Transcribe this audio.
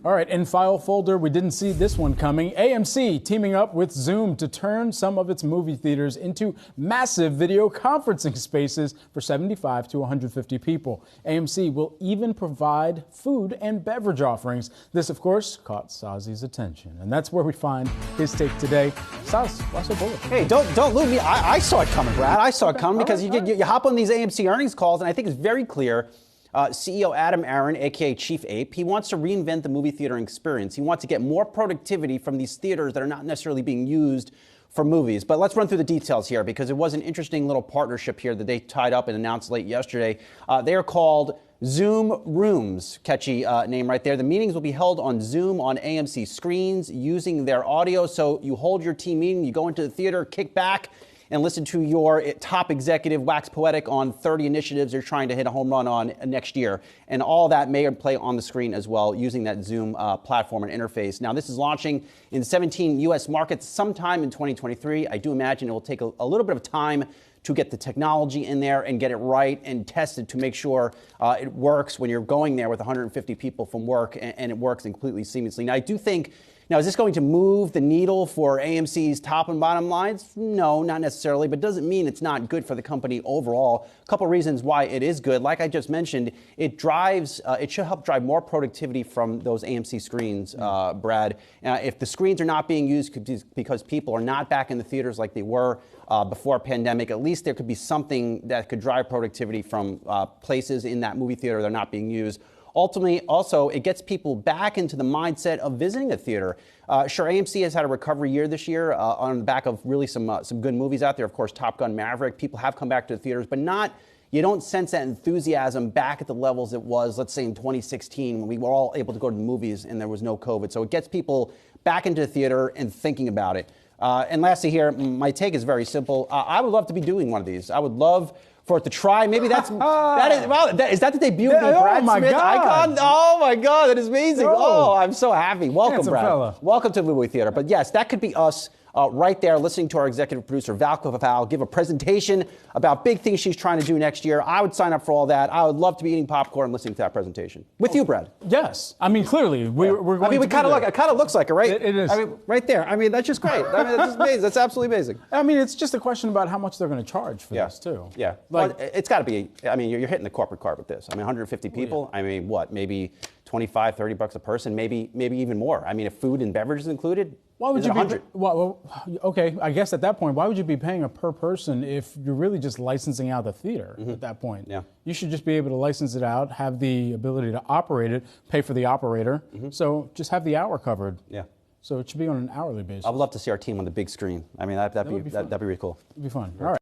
All right, in file folder, we didn't see this one coming. AMC teaming up with Zoom to turn some of its movie theaters into massive video conferencing spaces for 75 to 150 people. AMC will even provide food and beverage offerings. This, of course, caught Sozzi's attention. And that's where we find his take today. Soz, why so bullish? Hey, don't lose me. I saw it coming, Brad. I saw it coming because you hop on these AMC earnings calls, and I think it's very clear. CEO Adam Aron, a.k.a. Chief Ape, he wants to reinvent the movie theater experience. He wants to get more productivity from these theaters that are not necessarily being used for movies. But let's run through the details here because it was an interesting little partnership here that they tied up and announced late yesterday. They are called Zoom Rooms, catchy name right there. The meetings will be held on Zoom on AMC screens using their audio. So you hold your team meeting, you go into the theater, kick back, and listen to your top executive wax poetic on 30 initiatives they're trying to hit a home run on next year. And all that may play on the screen as well using that Zoom platform and interface. Now, this is launching in 17 U.S. markets sometime in 2023. I do imagine it will take a little bit of time to get the technology in there and get it right and tested to make sure it works when you're going there with 150 people from work and it works completely seamlessly. Now, I do think, is this going to move the needle for AMC's top and bottom lines? No, not necessarily, but doesn't mean it's not good for the company overall. A couple reasons why it is good. Like I just mentioned, it should help drive more productivity from those AMC screens, Brad. If the screens are not being used because people are not back in the theaters like they were before pandemic, at least there could be something that could drive productivity from places in that movie theater that are not being used. Ultimately, also, it gets people back into the mindset of visiting a theater. Sure, AMC has had a recovery year this year on the back of really some good movies out there. Of course, Top Gun Maverick. People have come back to the theaters, but you don't sense that enthusiasm back at the levels it was, let's say, in 2016 when we were all able to go to the movies and there was no COVID. So it gets people back into the theater and thinking about it. And lastly here, my take is very simple. I would love to be doing one of these. I would love for it to try. Maybe is that the debut of the Brad Smith icon? Oh my God, that is amazing. Oh, I'm so happy. Welcome, Brad. Fella. Welcome to the movie theater. But yes, that could be us right there listening to our executive producer, Val give a presentation about big things she's trying to do next year. I would sign up for all that. I would love to be eating popcorn and listening to that presentation. With you, Brad. Yes. I mean, clearly, we're going to it kind of looks like it, right? It is. I mean, right there. I mean, that's just great. I mean, that's just amazing. That's absolutely amazing. I mean, it's just a question about how much they're going to charge for this, too. Yeah. Well, it's got to be, I mean, you're hitting the corporate card with this. I mean, 150 people. I mean, what, maybe $25, $30 a person, maybe even more. I mean, if food and beverages included, why would you be? Well, okay, I guess at that point, why would you be paying a per person if you're really just licensing out the theater at that point? Yeah. You should just be able to license it out, have the ability to operate it, pay for the operator. So just have the hour covered. Yeah. So it should be on an hourly basis. I'd love to see our team on the big screen. I mean, that'd be really cool. It'd be fun. All right.